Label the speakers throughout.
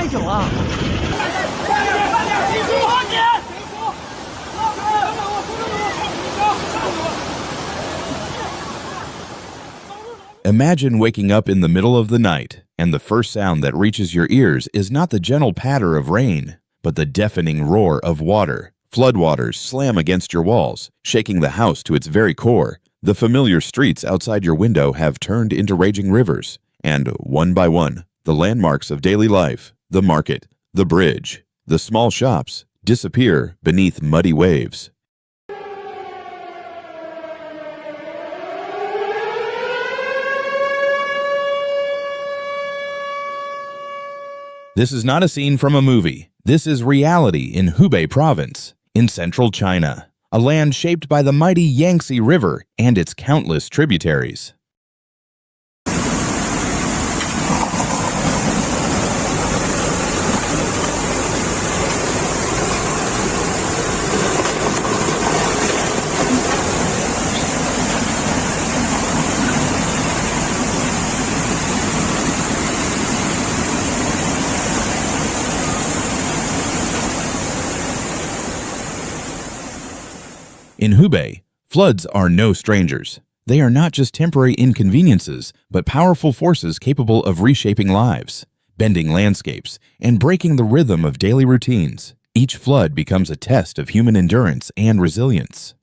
Speaker 1: 杯酒啊！Imagine
Speaker 2: waking up in the middle of the night, and the first sound that reaches your ears is not the gentle patter of rain, but the deafening roar of water. Floodwaters slam against your walls, shaking the house to its very core. The familiar streets outside your window have turned into raging rivers, and one by one, the landmarks of daily life, the market, the bridge, the small shops, disappear beneath muddy waves. This is not a scene from a movie. This is reality in Hubei province, in central China, a land shaped by the mighty Yangtze River and its countless tributaries. In Hubei, floods are no strangers. They are not just temporary inconveniences, but powerful forces capable of reshaping lives, bending landscapes, and breaking the rhythm of daily routines. Each flood becomes a test of human endurance and resilience.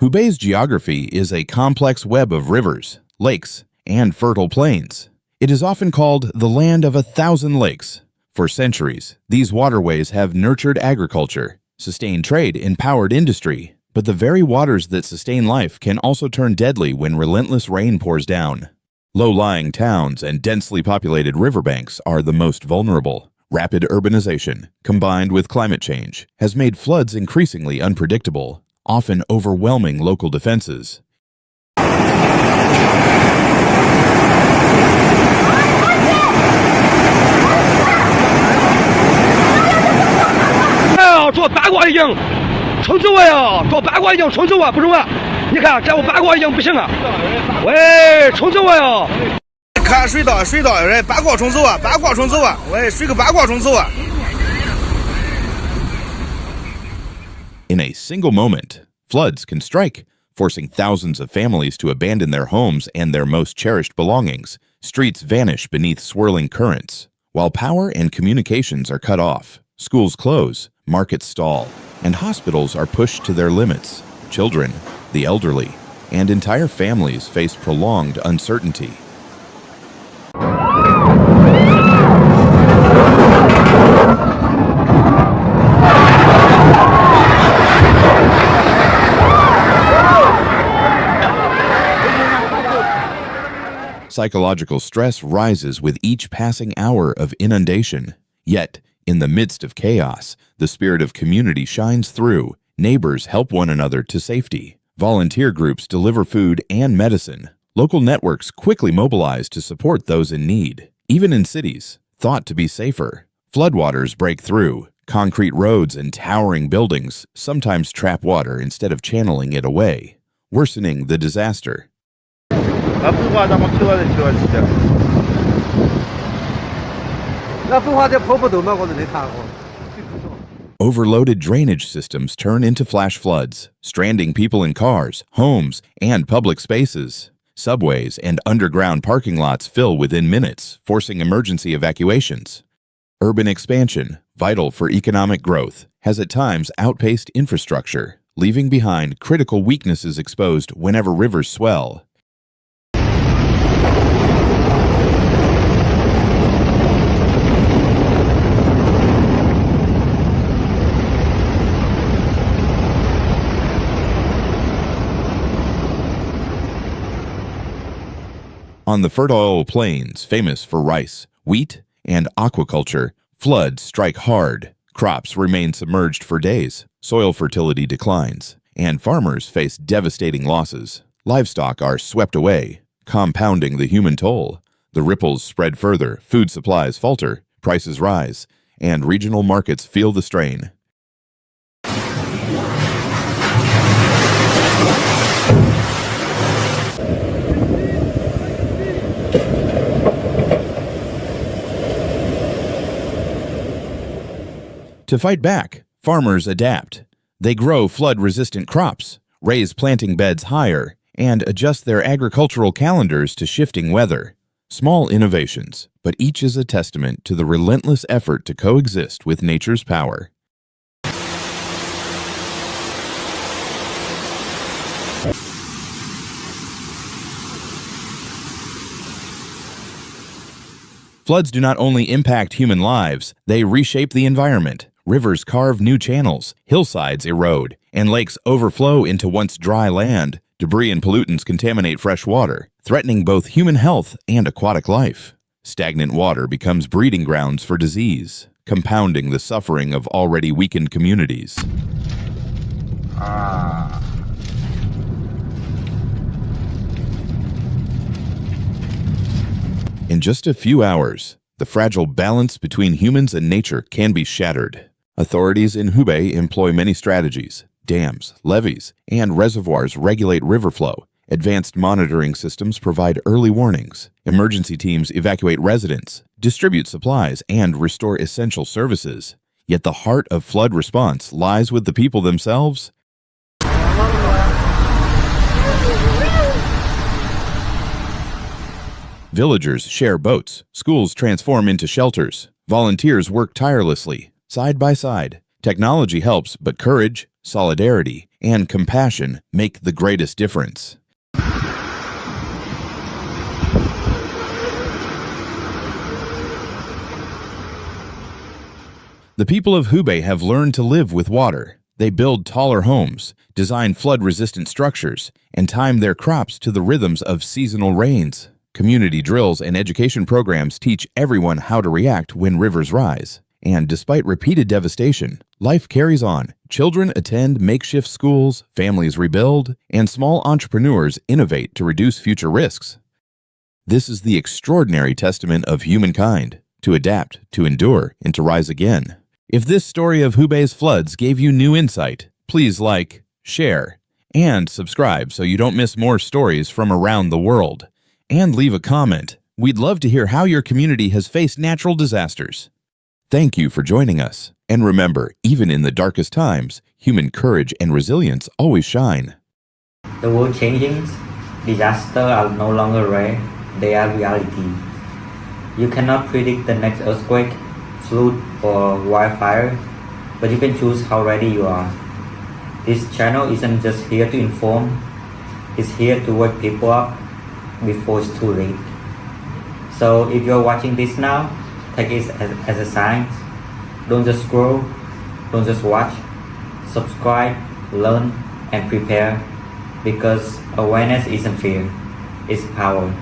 Speaker 2: Hubei's geography is a complex web of rivers, lakes, and fertile plains. It is often called the land of 1,000 lakes. For centuries, these waterways have nurtured agriculture, sustained trade, and powered industry. But the very waters that sustain life can also turn deadly when relentless rain pours down. Low-lying towns and densely populated riverbanks are the most vulnerable. Rapid urbanization, combined with climate change, has made floods increasingly unpredictable, often overwhelming local defenses.
Speaker 3: 做八卦已经冲走我呀！做八卦已经冲走我，不是我。你看，这我八卦已经不行了。喂，冲走我呀！
Speaker 4: 看水稻，人八卦冲走啊，八卦冲走啊！喂，水个八卦冲走啊！
Speaker 2: In a single moment, floods can strike, forcing thousands of families to abandon their homes and their most cherished belongings. Streets vanish beneath swirling currents, while power and communications are cut off. Schools close, markets stall, and hospitals are pushed to their limits. Children, the elderly, and entire families face prolonged uncertainty. Psychological stress rises with each passing hour of inundation. Yet, in the midst of chaos, the spirit of community shines through. Neighbors help one another to safety. Volunteer groups deliver food and medicine. Local networks quickly mobilize to support those in need. Even in cities, thought to be safer, floodwaters break through. Concrete roads and towering buildings sometimes trap water instead of channeling it away, worsening the disaster. Overloaded drainage systems turn into flash floods, stranding people in cars, homes, and public spaces. Subways and underground parking lots fill within minutes, forcing emergency evacuations. Urban expansion, vital for economic growth, has at times outpaced infrastructure, leaving behind critical weaknesses exposed whenever rivers swell. On the fertile plains famous for rice, wheat, and aquaculture, floods strike hard. Crops remain submerged for days, soil fertility declines, and farmers face devastating losses. Livestock are swept away, compounding the human toll. The ripples spread further, food supplies falter, prices rise, and regional markets feel the strain. To fight back, farmers adapt. They grow flood-resistant crops, raise planting beds higher, and adjust their agricultural calendars to shifting weather. Small innovations, but each is a testament to the relentless effort to coexist with nature's power. Floods do not only impact human lives, they reshape the environment. Rivers carve new channels, hillsides erode, and lakes overflow into once dry land. Debris and pollutants contaminate fresh water, threatening both human health and aquatic life. Stagnant water becomes breeding grounds for disease, compounding the suffering of already weakened communities. In just a few hours, the fragile balance between humans and nature can be shattered. Authorities in Hubei employ many strategies. Dams, levees, and reservoirs regulate river flow. Advanced monitoring systems provide early warnings. Emergency teams evacuate residents, distribute supplies, and restore essential services. Yet the heart of flood response lies with the people themselves. Villagers share boats, schools transform into shelters, volunteers work tirelessly, side by side. Technology helps, but courage, solidarity, and compassion make the greatest difference. The people of Hubei have learned to live with water. They build taller homes, design flood-resistant structures, and time their crops to the rhythms of seasonal rains. Community drills and education programs teach everyone how to react when rivers rise. And despite repeated devastation, life carries on. Children attend makeshift schools, families rebuild, and small entrepreneurs innovate to reduce future risks. This is the extraordinary testament of humankind, to adapt, to endure, and to rise again. If this story of Hubei's floods gave you new insight, please like, share, and subscribe so you don't miss more stories from around the world. And leave a comment. We'd love to hear how your community has faced natural disasters. Thank you for joining us. And remember, even in the darkest times, human courage and resilience always shine.
Speaker 1: The world changing, disasters are no longer rare, they are reality. You cannot predict the next earthquake, flood, or wildfire, but you can choose how ready you are. This channel isn't just here to inform, it's here to wake people up before it's too late. So if you're watching this now, take it as a sign. Don't just scroll, don't just watch. Subscribe, learn, and prepare, because awareness isn't fear, it's power.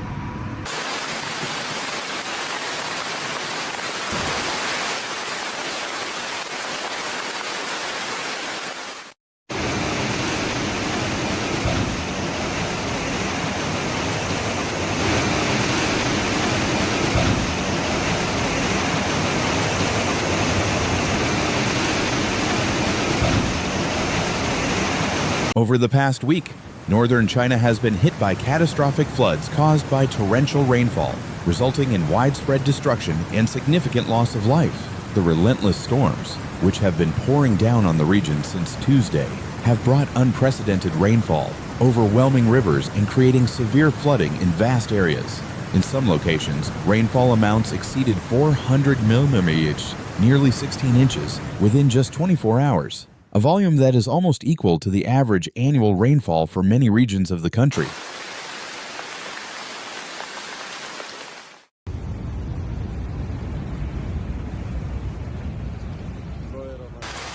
Speaker 2: Over the past week, northern China has been hit by catastrophic floods caused by torrential rainfall, resulting in widespread destruction and significant loss of life. The relentless storms, which have been pouring down on the region since Tuesday, have brought unprecedented rainfall, overwhelming rivers, and creating severe flooding in vast areas. In some locations, rainfall amounts exceeded 400 millimeters, nearly 16 inches, within just 24 hours. A volume that is almost equal to the average annual rainfall for many regions of the country.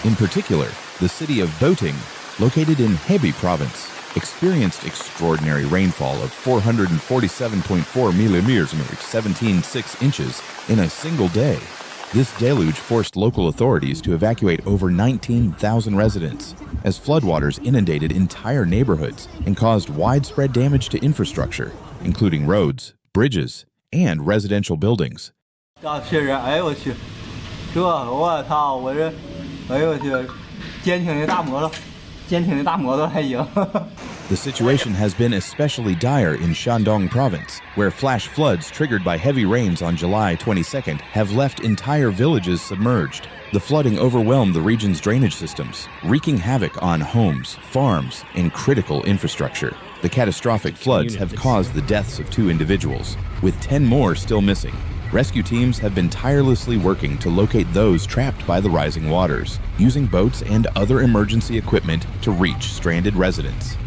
Speaker 2: In particular, the city of Boting, located in Hebei province, experienced extraordinary rainfall of 447.4 millimeters, 17.6 inches, in a single day. This deluge forced local authorities to evacuate over 19,000 residents, as floodwaters inundated entire neighborhoods and caused widespread damage to infrastructure, including roads, bridges, and residential buildings.
Speaker 5: 确实，哎呦我去，这我操，我这，哎呦我去，坚挺的大摩托还行。
Speaker 2: The situation has been especially dire in Shandong province, where flash floods triggered by heavy rains on July 22nd have left entire villages submerged. The flooding overwhelmed the region's drainage systems, wreaking havoc on homes, farms, and critical infrastructure. The catastrophic floods have caused the deaths of 2 individuals, with 10 more still missing. Rescue teams have been tirelessly working to locate those trapped by the rising waters, using boats and other emergency equipment to reach stranded residents.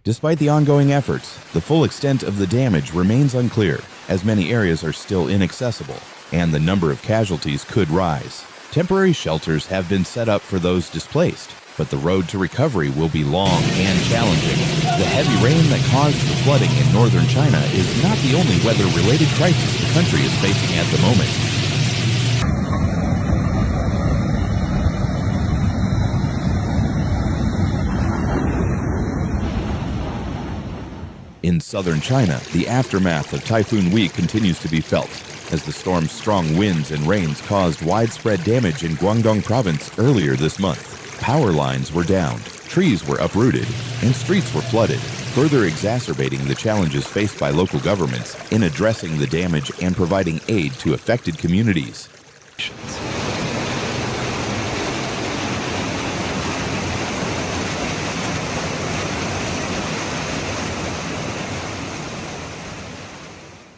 Speaker 2: Despite the ongoing efforts, the full extent of the damage remains unclear, as many areas are still inaccessible, and the number of casualties could rise. Temporary shelters have been set up for those displaced, but the road to recovery will be long and challenging. The heavy rain that caused the flooding in northern China is not the only weather-related crisis the country is facing at the moment. In southern China, the aftermath of Typhoon Week continues to be felt, as the storm's strong winds and rains caused widespread damage in Guangdong province earlier this month. Power lines were downed, trees were uprooted, and streets were flooded, further exacerbating the challenges faced by local governments in addressing the damage and providing aid to affected communities.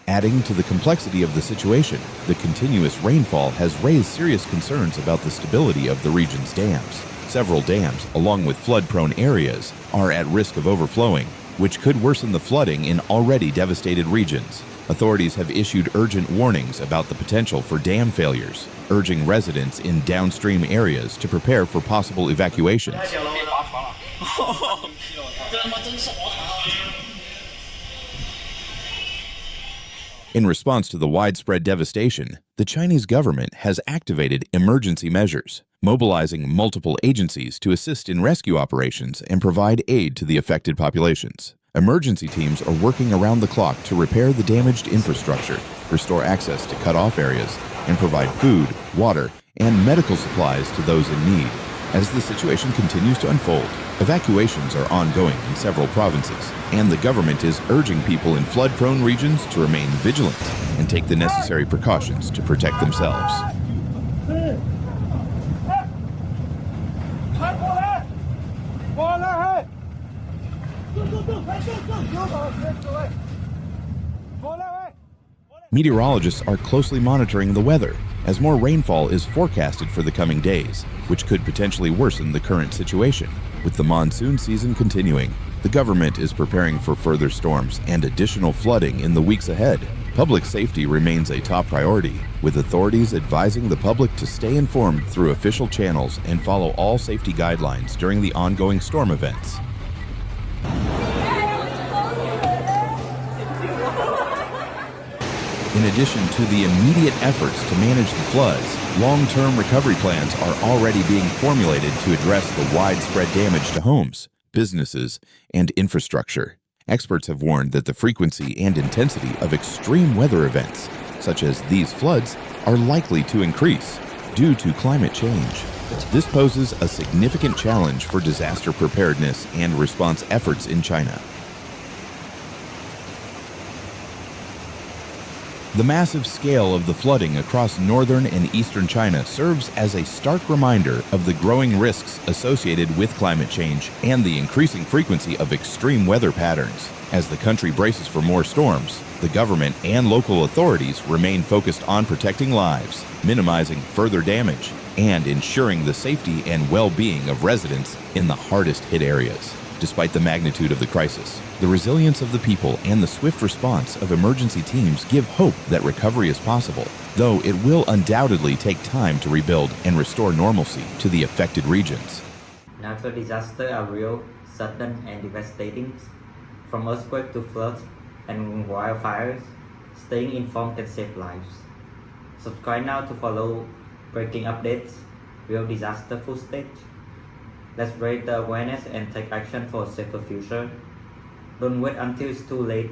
Speaker 2: Adding to the complexity of the situation, the continuous rainfall has raised serious concerns about the stability of the region's dams. Several dams, along with flood-prone areas, are at risk of overflowing, which could worsen the flooding in already devastated regions. Authorities have issued urgent warnings about the potential for dam failures, urging residents in downstream areas to prepare for possible evacuations. In response to the widespread devastation, the Chinese government has activated emergency measures, mobilizing multiple agencies to assist in rescue operations and provide aid to the affected populations. Emergency teams are working around the clock to repair the damaged infrastructure, restore access to cut-off areas, and provide food, water, and medical supplies to those in need. As the situation continues to unfold, evacuations are ongoing in several provinces, and the government is urging people in flood-prone regions to remain vigilant and take the necessary precautions to protect themselves. Meteorologists are closely monitoring the weather, as more rainfall is forecasted for the coming days, which could potentially worsen the current situation. With the monsoon season continuing, the government is preparing for further storms and additional flooding in the weeks ahead. Public safety remains a top priority, with authorities advising the public to stay informed through official channels and follow all safety guidelines during the ongoing storm events. In addition to the immediate efforts to manage the floods, long-term recovery plans are already being formulated to address the widespread damage to homes, businesses, and infrastructure. Experts have warned that the frequency and intensity of extreme weather events, such as these floods, are likely to increase due to climate change. This poses a significant challenge for disaster preparedness and response efforts in China. The massive scale of the flooding across northern and eastern China serves as a stark reminder of the growing risks associated with climate change and the increasing frequency of extreme weather patterns. As the country braces for more storms, the government and local authorities remain focused on protecting lives, minimizing further damage, and ensuring the safety and well-being of residents in the hardest-hit areas. Despite the magnitude of the crisis, the resilience of the people and the swift response of emergency teams give hope that recovery is possible, though it will undoubtedly take time to rebuild and restore normalcy to the affected regions.
Speaker 1: Natural disasters are real, sudden and devastating, from earthquake to floods and wildfires. Staying informed can save lives. Subscribe now to follow breaking updates, real disaster footage. Let's raise the awareness and take action for a safer future. Don't wait until it's too late.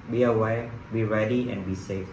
Speaker 1: Be aware, be ready, and be safe.